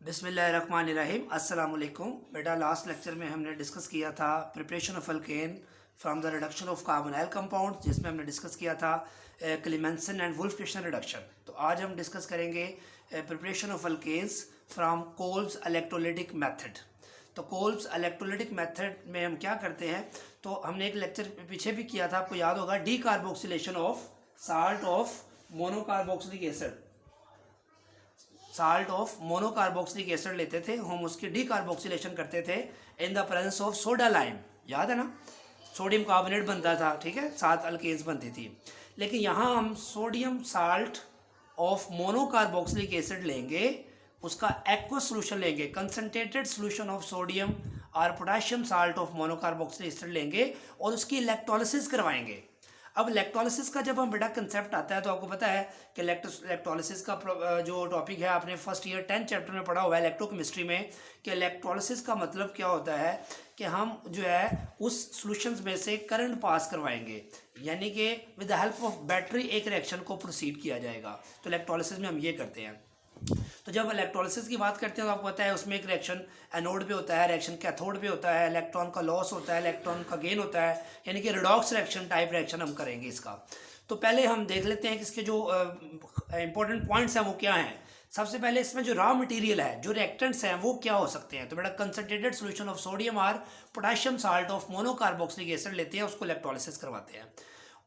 बिस्मिल्लाहिर्रहमानिर्रहीम। अस्सलाम वालेकुम। बेटा, लास्ट लेक्चर में हमने डिस्कस किया था preparation of alkane from the reduction of carbonyl compound, जिसमें हमने डिस्कस किया था क्लीमेंसन एंड वुल्फ-किश्नर रिडक्शन। तो आज हम डिस्कस करेंगे preparation of alkanes from Kolbe's electrolytic method. तो कोल्ब्स इलेक्ट्रोलिटिक मेथड में हम क्या करते हैं, तो हमने एक लेक्चर पीछे भी किया था, आपको याद होगा, D carboxylation of salt of monocarboxylic acid. Salt of monocarboxylic acid लेते थे हम, उसकी डीकार्बोक्सिलेशन करते थे in the presence of soda lime. याद है ना, सोडियम कार्बोनेट बनता था, ठीक है, 7 अल्केन्स बनती थी। लेकिन यहाँ हम sodium salt of monocarboxylic acid लेंगे, उसका एक्वस सोल्यूशन लेंगे, कंसनट्रेटेड सोल्यूशन ऑफ सोडियम और potassium salt of monocarboxylic acid लेंगे और उसकी इलेक्ट्रोलिसिस करवाएंगे। अब इलेक्ट्रोलिसिस का जब हम बेटा कंसेप्ट आता है, तो आपको पता है कि इलेक्ट्रोलिसिस का जो टॉपिक है, आपने फर्स्ट ईयर 10th चैप्टर में पढ़ा हुआ है इलेक्ट्रोकेमिस्ट्री में, कि इलेक्ट्रोलिसिस का मतलब क्या होता है कि हम जो है उस सॉल्यूशंस में से करंट पास करवाएंगे, यानी कि with the help of battery एक रिएक्शन को प्रोसीड किया जाएगा। तो इलेक्ट्रोलिसिस में हम ये करते हैं। तो जब इलेक्ट्रोलिसिस की बात करते हैं तो आपको पता है उसमें एक रिएक्शन एनोड पे होता है, रिएक्शन कैथोड पे होता है, इलेक्ट्रॉन का लॉस होता है, इलेक्ट्रॉन का गेन होता है, यानी कि रिडॉक्स रिएक्शन टाइप रिएक्शन हम करेंगे इसका। तो पहले हम देख लेते हैं कि इसके जो इंपॉर्टेंट पॉइंट्स हैं वो क्या हैं। सबसे पहले इसमें जो रॉ मटेरियल है, जो रिएक्टेंट्स हैं, वो क्या हो सकते हैं। तो बेटा, कंसनट्रेटेड सोल्यूशन ऑफ सोडियम और potassium salt of monocarboxylic acid लेते हैं, उसको इलेक्ट्रोलिसिस करवाते हैं।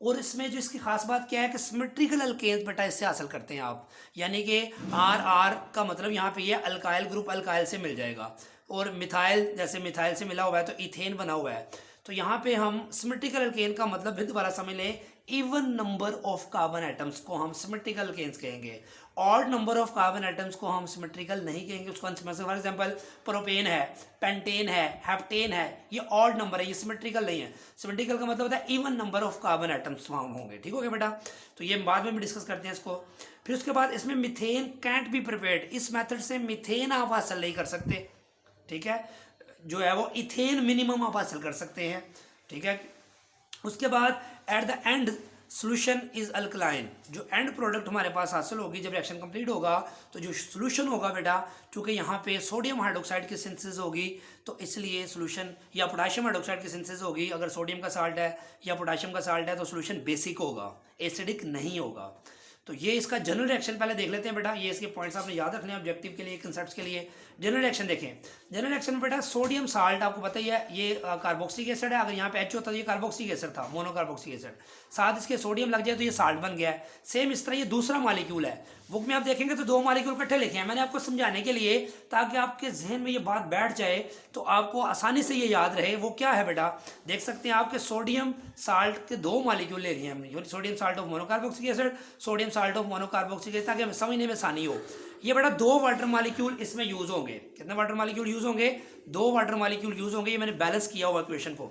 और इसमें जो इसकी खास बात क्या है कि सिमेट्रिकल अल्केन्स बेटा इससे हासिल करते हैं आप, यानी कि आर आर का मतलब यहाँ पे ये अल्काइल ग्रुप अल्काइल से मिल जाएगा, और मिथाइल जैसे मिथाइल से मिला हुआ है तो इथेन बना हुआ है। तो यहाँ पे हम सिमेट्रिकल अल्केन का मतलब भी दोबारा समझ लें, even number of carbon atoms को हम सिमेट्रिकल अल्केन्स कहेंगे, odd number of carbon atoms को हम सिमेट्रिकल नहीं कहेंगे। उसको फॉर एग्जांपल प्रोपेन है, पेंटेन है, हेप्टेन है, ये ऑड नंबर है, ये सिमेट्रिकल नहीं है। सिमेट्रिकल का मतलब होता है even number of carbon atoms वहाँ होंगे। ठीक हो गया बेटा, तो ये बाद में भी डिस्कस करते हैं इसको। फिर उसके बाद इसमें मिथेन कैंट बी प्रिपेयर्ड, इस मेथड से मिथेन आप हासिल नहीं कर सकते, ठीक है, जो है वो इथेन मिनिमम आप हासिल कर सकते हैं, ठीक है। उसके बाद at the end solution is alkaline, जो एंड प्रोडक्ट हमारे पास हासिल होगी जब रिएक्शन कंप्लीट होगा, तो जो सोल्यूशन होगा बेटा, चूंकि यहाँ पे सोडियम हाइड्रोक्साइड की सिंथेसिस होगी, तो इसलिए सोल्यूशन, या पोटेशियम हाइड्रोक्साइड की सिंथेसिस होगी, अगर सोडियम का साल्ट है या पोटेशियम का साल्ट है तो सोल्यूशन बेसिक होगा, एसिडिक नहीं होगा। तो ये इसका जनरल रिएक्शन पहले देख लेते हैं बेटा, ये इसके पॉइंट्स आपने याद रखने हैं ऑब्जेक्टिव के लिए, कंसेप्ट्स के लिए। जनरल रिएक्शन देखें, जनरल रिएक्शन में बेटा सोडियम साल्ट आपको पता ही है, ये कार्बोक्सिलिक एसिड है, अगर यहाँ पे H होता तो ये कार्बोक्सिलिक एसिड था, मोनोकार्बोक्सिलिक एसिड, साथ इसके सोडियम लग जाए तो ये साल्ट बन गया है। सेम इस तरह ये दूसरा मॉलिक्यूल है, बुक में आप देखेंगे तो 2 मॉलिक्यूल इकट्ठे लिखे हैं, मैंने आपको समझाने के लिए, ताकि आपके जहन में ये बात बैठ जाए तो आपको आसानी से ये याद रहे। वो क्या है बेटा, देख सकते हैं आपके सोडियम साल्ट के 2 मॉलिक्यूल ले रही हैं हमने, sodium salt of monocarboxylic acid, sodium salt of monocarboxylic acid, ताकि हमें समझने में आसानी हो। ये बेटा 2 वाटर मॉलिक्यूल इसमें यूज होंगे। कितने वाटर मॉलिक्यूल यूज होंगे? 2 वाटर मॉलिक्यूल यूज होंगे। ये मैंने बैलेंस किया हुआ इक्वेशन को।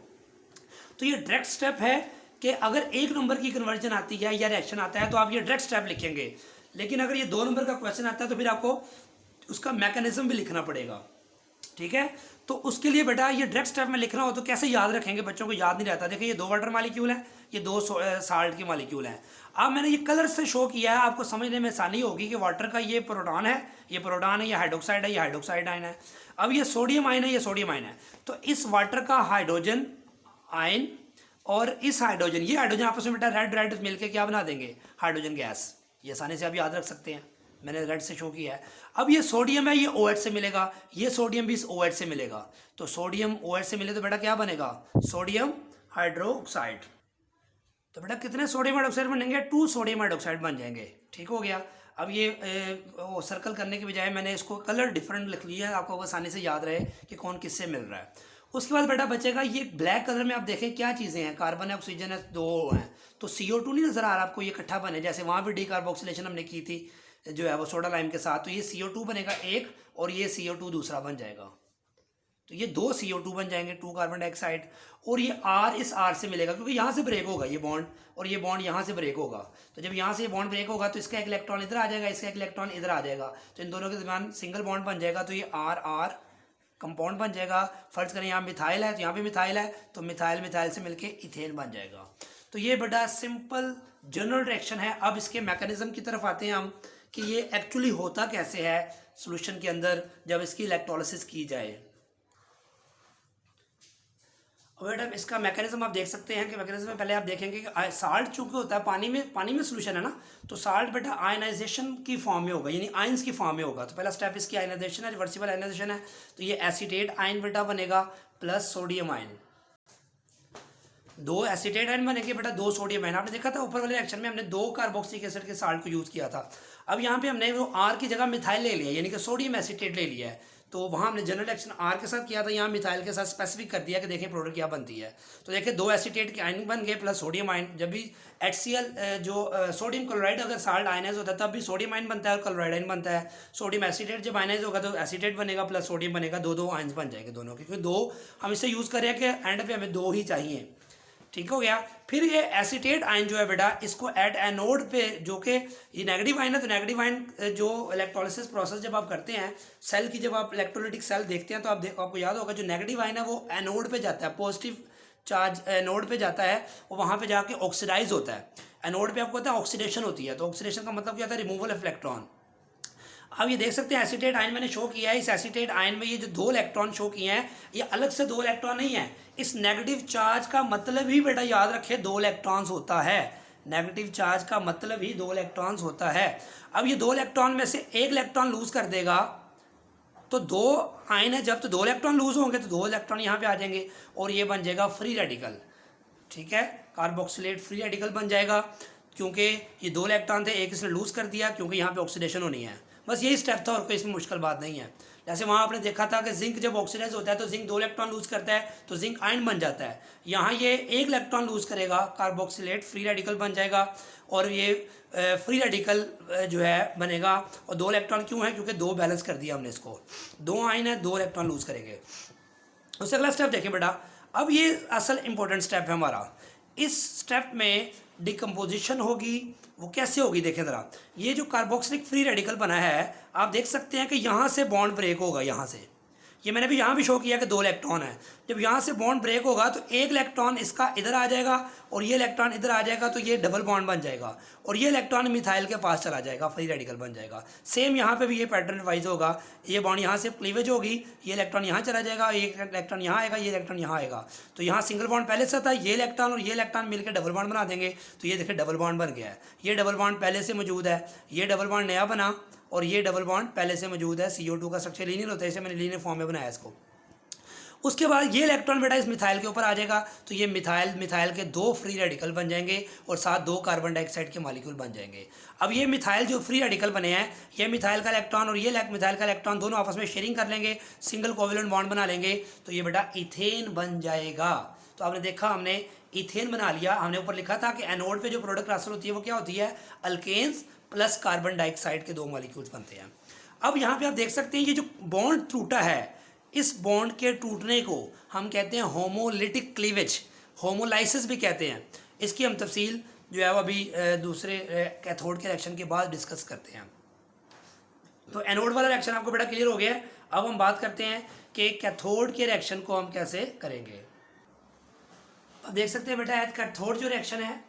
तो ये डायरेक्ट स्टेप है कि अगर 1 नंबर की कन्वर्जन आती है या रिएक्शन आता है तो आप ये डायरेक्ट स्टेप लिखेंगे, लेकिन अगर ये 2 नंबर का क्वेश्चन आता है तो फिर आपको उसका मैकेनिज्म भी लिखना पड़ेगा, ठीक है। तो उसके लिए बेटा ये डायरेक्ट स्टेप में लिखना हो तो कैसे याद रखेंगे, बच्चों को याद नहीं रहता। देखिए, ये 2 वाटर मॉलिक्यूल हैं, ये 2 साल्ट के मॉलिक्यूल हैं। अब मैंने ये कलर से शो किया है, आपको समझने में आसानी होगी कि वाटर का ये प्रोटॉन है, ये प्रोटॉन है, ये हाइड्रोक्साइड है, ये हाइड्रोक्साइड आयन है। अब ये सोडियम आयन है, ये सोडियम आयन है। तो इस वाटर का हाइड्रोजन आयन और इस हाइड्रोजन, ये हाइड्रोजन आपस में बेटा रेड रेड मिलकर क्या बना देंगे, हाइड्रोजन गैस। ये आसानी से आप याद रख सकते हैं, मैंने रेड से शो किया है। अब ये सोडियम है, ये OH से मिलेगा, ये सोडियम भी इस OH से मिलेगा। तो सोडियम OH से मिले तो बेटा क्या बनेगा, सोडियम हाइड्रोक्साइड। तो बेटा कितने सोडियम हाइड्रोक्साइड बनेंगे, 2 सोडियम हाइड्रोक्साइड बन जाएंगे। ठीक हो गया। अब ये सर्कल करने के बजाय मैंने इसको कलर डिफरेंट लिख लिया है, आपको आसानी से याद रहे कि कौन किससे मिल रहा है। उसके बाद बेटा बचेगा ये ब्लैक कलर में, आप देखें क्या चीज़ें हैं, कार्बन है, ऑक्सीजन है, 2 हैं। तो CO2 नहीं नजर आ रहा आपको, ये इकट्ठा बने, जैसे वहाँ भी डीकार्बोक्सिलेशन हमने की थी जो है वो सोडा लाइम के साथ, तो ये CO2 बनेगा एक, और ये CO2 दूसरा बन जाएगा। तो ये 2 CO2 बन जाएंगे, 2 कार्बन डाइऑक्साइड, और ये R इस R से मिलेगा, क्योंकि यहाँ से ब्रेक होगा ये बॉन्ड, और ये बॉन्ड यहाँ से ब्रेक होगा। तो जब यहाँ से ये बॉन्ड ब्रेक होगा तो इसका एक इलेक्ट्रॉन इधर आ जाएगा, इसका एक इलेक्ट्रॉन इधर आ जाएगा, तो इन दोनों के दरमियान सिंगल बॉन्ड बन जाएगा। तो ये R R कंपाउंड बन जाएगा। फर्ज करें यहाँ मिथाइल है तो यहाँ भी मिथाइल है, तो मिथाइल मिथाइल से मिलके इथेन बन जाएगा। तो ये बड़ा सिंपल जनरल रिएक्शन है। अब इसके मैकेनिज्म की तरफ आते हैं हम कि ये एक्चुअली होता कैसे है। सॉल्यूशन के अंदर जब इसकी इलेक्ट्रोलिसिस की जाए। और बेटा इसका मैकेनिज्म आप देख सकते हैं कि मैकेनिज्म में पहले आप देखेंगे कि साल्ट चूंकि होता है पानी में सोल्यूशन है ना, तो साल्ट बेटा आयनाइजेशन की फॉर्म में होगा, यानी आयंस की फॉर्म में होगा। तो पहला स्टेप इसकी आयनाइजेशन है, रिवर्सिबल आयनाइजेशन है। तो ये एसीटेट आयन बेटा बनेगा plus sodium ion, 2 acetate ion बनेंगे बेटा, 2 सोडियम आयन। आपने देखा था ऊपर वाले रिएक्शन में हमने 2 कार्बोक्सिलिक एसिड के साल्ट को यूज़ किया था। अब यहाँ पे हमने वो आर की जगह मिथाइल ले लिया, यानी कि सोडियम एसीटेट ले लिया है। तो वहाँ हमने जनरल रिएक्शन आर के साथ किया था, यहाँ मिथाइल के साथ स्पेसिफिक कर दिया कि देखिए प्रोडक्ट क्या बनती है। तो देखिए 2 एसीटेट के आयन बन गए प्लस सोडियम आयन। जब भी HCl जो सोडियम क्लोराइड अगर साल्ट आयनाइज होता है तब भी सोडियम आयन बनता है और क्लोराइड आयन बनता है। सोडियम एसीटेट जब आयनाइज होगा तो एसीटेट बनेगा प्लस सोडियम बनेगा, 2 आयन्स बन जाएंगे दोनों के, क्योंकि 2 हम इसे यूज़ कर रहे हैं कि एंड पे हमें 2 ही चाहिए। ठीक हो गया। फिर ये एसीटेट आयन जो है बेटा, इसको एट एनोड पे, जो कि ये नेगेटिव आयन है, तो नेगेटिव आयन जो इलेक्ट्रोलिसिस प्रोसेस जब आप करते हैं सेल की, जब आप इलेक्ट्रोलाइटिक सेल देखते हैं तो आपको याद होगा जो नेगेटिव आयन है वो एनोड पे जाता है, पॉजिटिव चार्ज एनोड पे जाता है और वहाँ पे जाके ऑक्सीडाइज होता है। एनोड पे आपको पता है ऑक्सीडेशन होती है, तो ऑक्सीडेशन का मतलब क्या होता है, रिमूवल ऑफ इलेक्ट्रॉन। अब ये देख सकते हैं एसीटेट आयन मैंने शो किया है, इस एसीटेट आयन में ये जो 2 इलेक्ट्रॉन शो किए हैं ये अलग से 2 इलेक्ट्रॉन नहीं है। इस नेगेटिव चार्ज का मतलब ही बेटा याद रखे 2 इलेक्ट्रॉन्स होता है। नेगेटिव चार्ज का मतलब ही 2 इलेक्ट्रॉन्स होता है। अब ये 2 इलेक्ट्रॉन में से 1 इलेक्ट्रॉन लूज कर देगा तो 2 आयन है, जब तो 2 इलेक्ट्रॉन लूज होंगे तो 2 इलेक्ट्रॉन यहाँ पे आ जाएंगे और ये बन जाएगा फ्री रेडिकल। ठीक है, कार्बोक्सिलेट फ्री रेडिकल बन जाएगा, क्योंकि ये 2 इलेक्ट्रॉन थे, एक इसने लूज कर दिया क्योंकि यहाँ पे ऑक्सीडेशन होनी है। बस यही स्टेप था और कोई इसमें मुश्किल बात नहीं है। जैसे वहाँ आपने देखा था कि जिंक जब ऑक्सीडाइज होता है तो जिंक 2 इलेक्ट्रॉन लूज करता है तो जिंक आयन बन जाता है। यहाँ ये 1 इलेक्ट्रॉन लूज करेगा, कार्बोक्सिलेट फ्री रेडिकल बन जाएगा और ये फ्री रेडिकल जो है बनेगा। और 2 इलेक्ट्रॉन क्यों है, क्योंकि 2 बैलेंस कर दिया हमने इसको, 2 आयन है, 2 इलेक्ट्रॉन लूज करेंगे। उससे अगला स्टेप देखें बेटा, अब ये असल इंपॉर्टेंट स्टेप है हमारा। इस स्टेप में डिकम्पोजिशन होगी, वो कैसे होगी देखें ज़रा। ये जो कार्बोक्सिलिक फ्री रेडिकल बना है आप देख सकते हैं कि यहाँ से बॉन्ड ब्रेक होगा, यहाँ से, ये मैंने भी यहाँ भी शो किया कि 2 इलेक्ट्रॉन है। जब यहाँ से बॉन्ड ब्रेक होगा तो 1 इलेक्ट्रॉन इसका इधर आ जाएगा और ये इलेक्ट्रॉन इधर आ जाएगा, तो ये डबल बॉन्ड बन जाएगा और ये इलेक्ट्रॉन मिथाइल के पास चला जाएगा, फ्री रेडिकल बन जाएगा। सेम यहाँ पे भी ये पैटर्न वाइज होगा, ये बॉन्ड यहाँ से क्लीवेज होगी, ये इलेक्ट्रॉन यहाँ चला जाएगा, ये इलेक्ट्रॉन यहाँ आएगा, ये इलेक्ट्रॉन यहाँ आएगा। तो यहाँ सिंगल बॉन्ड पहले से था, ये इलेक्ट्रॉन और ये इलेक्ट्रॉन मिलकर डबल बॉन्ड बना देंगे, तो ये देखिए डबल बॉन्ड बन गया है। ये डबल बॉन्ड पहले से मौजूद है, ये डबल बॉन्ड नया बना और ये डबल बॉन्ड पहले से मौजूद है। CO2 का स्ट्रक्चर लीनियर होता है, इसे मैंने लीनियर फॉर्म में बनाया इसको। उसके बाद ये इलेक्ट्रॉन बेटा इस मिथाइल के ऊपर आ जाएगा, तो ये मिथाइल के 2 फ्री रेडिकल बन जाएंगे और साथ 2 कार्बन डाइऑक्साइड के मॉलिक्यूल बन जाएंगे। अब ये मिथाइल जो फ्री रेडिकल बने हैं, ये मिथाइल का इलेक्ट्रॉन और ये मिथाइल का इलेक्ट्रॉन दोनों आपस में शेयरिंग कर लेंगे, सिंगल कोवेलेंट बॉन्ड बना लेंगे, तो ये बेटा इथेन बन जाएगा। तो आपने देखा हमने इथेन बना लिया। हमने ऊपर लिखा था कि एनोड पे जो प्रोडक्ट हासिल होती है वो क्या होती है, अल्केन्स प्लस कार्बन डाइऑक्साइड के 2 मॉलिक्यूल्स बनते हैं। अब यहाँ पे आप देख सकते हैं ये जो बॉन्ड टूटा है, इस बॉन्ड के टूटने को हम कहते हैं होमोलिटिक क्लीवेज, होमोलाइसिस भी कहते हैं। इसकी हम तफसील जो है वो अभी दूसरे कैथोड के रिएक्शन के बाद डिस्कस करते हैं। तो एनोड वाला रिएक्शन आपको बेटा क्लियर हो गया है। अब हम बात करते हैं कि कैथोड के रिएक्शन को हम कैसे करेंगे। अब देख सकते हैं बेटा कैथोड जो रिएक्शन है,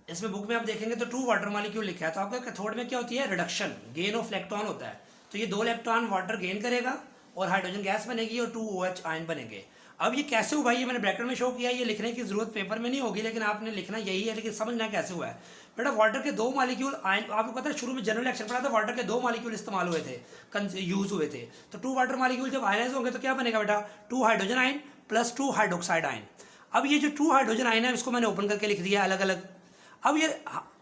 इसमें बुक में आप देखेंगे तो 2 वाटर मॉलिक्यूल लिखा है। तो आपका कैथोड में क्या होती है, रिडक्शन, गेन ऑफ इलेक्ट्रॉन होता है। तो ये 2 इलेक्ट्रॉन वाटर गेन करेगा और हाइड्रोजन गैस बनेगी और 2 OH आयन बनेंगे। अब ये कैसे हुआ, ये मैंने ब्रैकेट में शो किया, ये लिखने की जरूरत पेपर में नहीं होगी, लेकिन आपने लिखना यही है, लेकिन समझना कैसे हुआ है बेटा। वाटर के 2 मॉलिक्यूल आयन, आपको पता है शुरू में जनरल रिएक्शन पढ़ा था, वाटर के 2 मॉलिक्यूल इस्तेमाल हुए थे, यूज हुए थे। तो 2 वाटर मॉलिक्यूल जब आयनाइज होंगे तो क्या बनेगा बेटा, 2 hydrogen ion plus 2 hydroxide ion. अब ये जो 2 हाइड्रोजन आयन है इसको मैंने ओपन करके लिख दिया अलग अलग। अब ये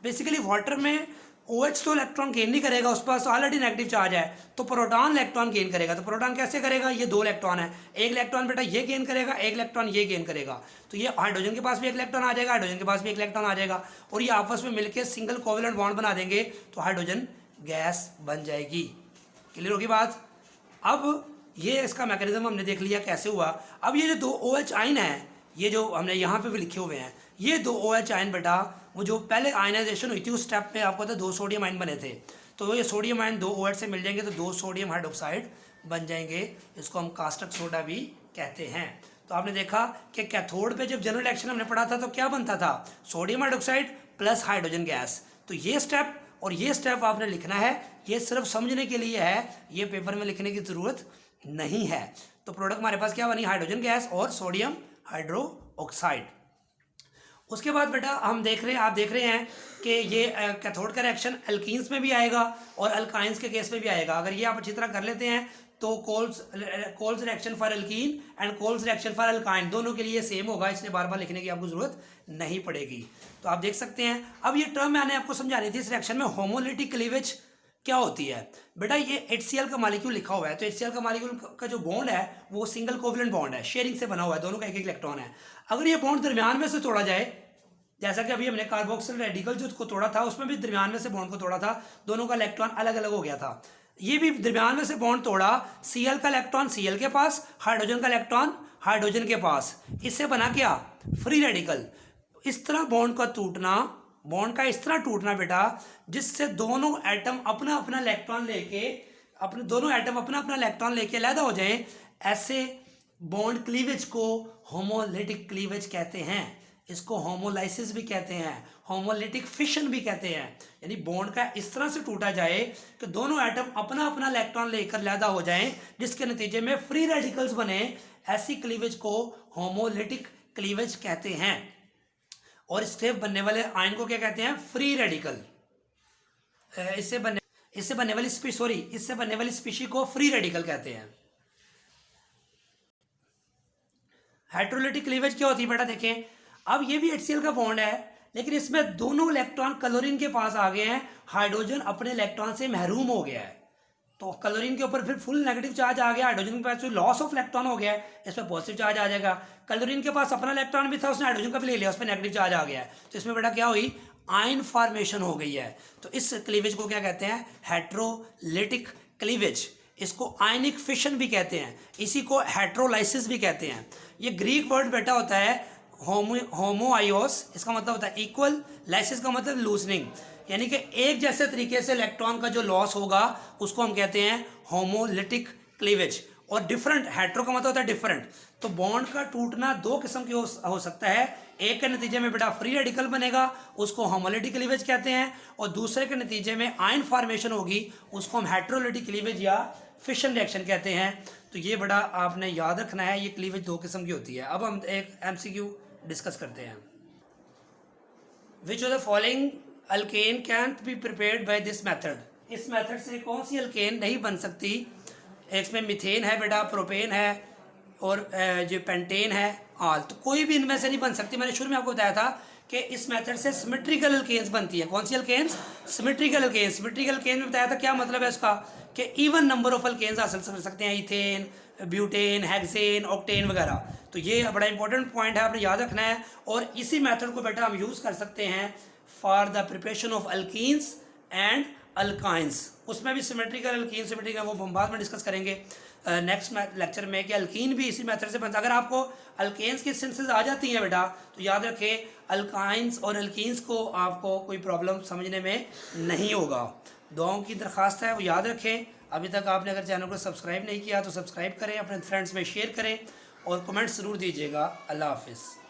बेसिकली वाटर में OH तो इलेक्ट्रॉन गेन नहीं करेगा, उस पास ऑलरेडी नेगेटिव चार्ज है, तो प्रोटॉन इलेक्ट्रॉन गेन करेगा। तो प्रोटॉन कैसे करेगा, ये 2 इलेक्ट्रॉन है, 1 इलेक्ट्रॉन बेटा ये गेन करेगा, 1 इलेक्ट्रॉन ये गेन करेगा। तो ये हाइड्रोजन के पास भी 1 इलेक्ट्रॉन आ जाएगा, हाइड्रोजन के पास भी 1 इलेक्ट्रॉन आ जाएगा और ये आपस में मिलकर सिंगल कोवेलेंट बॉन्ड बना देंगे, तो हाइड्रोजन गैस बन जाएगी। क्लियर होगी बात। अब ये इसका मैकेनिज्म हमने देख लिया कैसे हुआ। अब ये जो 2 OH आयन है, ये जो हमने यहाँ पे भी लिखे हुए हैं, ये 2 OH आयन बेटा, वो जो पहले आयनाइजेशन हुई थी उस स्टेप पे आपको पता 2 सोडियम आयन बने थे, तो ये सोडियम आयन 2 OH से मिल जाएंगे तो 2 सोडियम हाइड्रोक्साइड बन जाएंगे। इसको हम कास्टिक सोडा भी कहते हैं। तो आपने देखा कि कैथोड पे जब जनरल रिएक्शन हमने पढ़ा था तो क्या बनता था, sodium hydroxide plus hydrogen gas. तो ये स्टेप और ये स्टेप आपने लिखना है, ये सिर्फ समझने के लिए है, ये पेपर में लिखने की ज़रूरत नहीं है। तो प्रोडक्ट हमारे पास क्या बनी, हाइड्रोजन गैस और सोडियम हाइड्रोक्साइड। उसके बाद बेटा हम देख रहे हैं, आप देख रहे हैं कि ये कैथोड का रिएक्शन एल्कीन्स में भी आएगा और अल्काइंस के केस में भी आएगा। अगर ये आप अच्छी तरह कर लेते हैं तो Kolbe's reaction for alkene and Kolbe's reaction for alkyne दोनों के लिए सेम होगा, इसलिए बार बार लिखने की आपको जरूरत नहीं पड़ेगी। तो आप देख सकते हैं। अब ये टर्म मैंने आपको समझानी थी, इस रिएक्शन में होमोलिटिक क्लीवेज क्या होती है। बेटा ये HCl का मॉलिक्यूल लिखा हुआ है, तो HCl का मॉलिक्यूल का जो बॉन्ड है वो सिंगल कोवलेंट बॉन्ड है, शेयरिंग से बना हुआ है, दोनों का एक एक इलेक्ट्रॉन है। अगर ये बॉन्ड दरमियान में से तोड़ा जाए, जैसा कि अभी हमने कार्बोक्सिल रेडिकल जो को तोड़ा था उसमें भी दरमियान में से बॉन्ड को तोड़ा था, दोनों का इलेक्ट्रॉन अलग अलग हो गया था। ये भी दरमियान में से बॉन्ड तोड़ा, Cl का इलेक्ट्रॉन Cl के पास, हाइड्रोजन का इलेक्ट्रॉन हाइड्रोजन के पास, इससे बना क्या, फ्री रेडिकल। इस तरह बॉन्ड का टूटना, बॉन्ड का इस तरह टूटना बेटा, जिससे दोनों एटम अपना अपना इलेक्ट्रॉन लेके, अपने दोनों एटम अपना अपना इलेक्ट्रॉन लेके अलग हो जाएं, ऐसे बॉन्ड क्लीवेज को होमोलिटिक क्लीवेज कहते हैं। इसको होमोलाइसिस भी कहते हैं, होमोलिटिक फिशन भी कहते हैं। यानी बॉन्ड का इस तरह से टूटा जाए कि दोनों एटम अपना अपना इलेक्ट्रॉन लेकर अलग हो जाएं, जिसके नतीजे में फ्री रेडिकल्स बने, ऐसी क्लीवेज को होमोलिटिक क्लीवेज कहते हैं। और इससे बनने वाले आयन को क्या कहते हैं, फ्री रेडिकल। इससे बनने वाली स्पीशी को फ्री रेडिकल कहते हैं। हाइड्रोलिटिक क्लीवेज क्या होती है बेटा, देखें। अब ये भी HCl का बॉन्ड है, लेकिन इसमें दोनों इलेक्ट्रॉन क्लोरीन के पास आ गए हैं, हाइड्रोजन अपने इलेक्ट्रॉन से महरूम हो गया है। तो क्लोरीन के ऊपर फिर फुल नेगेटिव चार्ज आ गया, हाइड्रोजन के पास जो लॉस ऑफ इलेक्ट्रॉन हो गया है, इसमें पॉजिटिव चार्ज आ जाएगा। क्लोरीन के पास अपना इलेक्ट्रॉन भी था, उसने हाइड्रोजन का भी ले लिया, उस पर नेगेटिव चार्ज आ गया है। तो इसमें बेटा क्या हुई, आयन फॉर्मेशन हो गई है। तो इस क्लीवेज को क्या कहते हैं, हेट्रोलिटिक क्लीवेज। इसको आयनिक फिशन भी कहते हैं, इसी को हेट्रोलाइसिस भी कहते हैं। ये ग्रीक वर्ड बेटा होता है होमोआइओस, इसका मतलब होता है इक्वल, लाइसिस का मतलब लूजनिंग, यानी कि एक जैसे तरीके से इलेक्ट्रॉन का जो लॉस होगा उसको हम कहते हैं होमोलिटिक क्लीवेज। और डिफरेंट, हेट्रो का मतलब होता है डिफरेंट। तो बॉन्ड का टूटना दो किस्म के हो सकता है। एक के नतीजे में बेटा फ्री रेडिकल बनेगा, उसको होमोलिटिक क्लीवेज कहते हैं, और दूसरे के नतीजे में आयन फॉर्मेशन होगी, उसको हम हेट्रोलिटिक क्लीवेज या फिशन रिएक्शन कहते हैं। तो ये बड़ा आपने याद रखना है, ये क्लीवेज दो किस्म की होती है। अब हम एक MCQ डिस्कस करते हैं। Which of the following alkane cantt be prepared by this method. इस मेथड से कौन सी अल्केन नहीं बन सकती। इसमें मीथेन है बेटा, प्रोपेन है और जो पेंटेन है, आल। तो कोई भी इनमें से नहीं बन सकती। मैंने शुरू में आपको बताया था कि इस मेथड से सिमेट्रिकल अल्केन्स बनती है। कौन सी alkenes, symmetrical alkenes. Symmetrical alkene में बताया था क्या मतलब है इसका, कि इवन नंबर ऑफ अल्केन्स हासिल कर सकते हैं, इथेन, ब्यूटेन, हेक्सेन, ऑक्टेन वगैरह। तो ये बड़ा इंपॉर्टेंट पॉइंट है, आपने याद रखना है। और इसी मेथड को बेटा हम यूज़ कर सकते हैं for the preparation of alkenes and alkynes. उसमें भी सिमेट्रिकल अल्कीन, सिमेट्रिकल, वो हम बाद में डिस्कस करेंगे नेक्स्ट लेक्चर में कि अल्कीन भी इसी मेथड से बनता है। अगर आपको अल्केन्स की सेंसेस आ जाती हैं बेटा, तो याद रखें अल्काइंस और अल्कीन्स को आपको कोई प्रॉब्लम समझने में नहीं होगा। दुआओं की दरख्वास्त है, वो याद रखें। अभी तक आपने अगर चैनल को सब्सक्राइब नहीं किया तो सब्सक्राइब करें, अपने फ्रेंड्स में शेयर करें और कमेंट्स ज़रूर दीजिएगा। अल्लाह हाफिज़।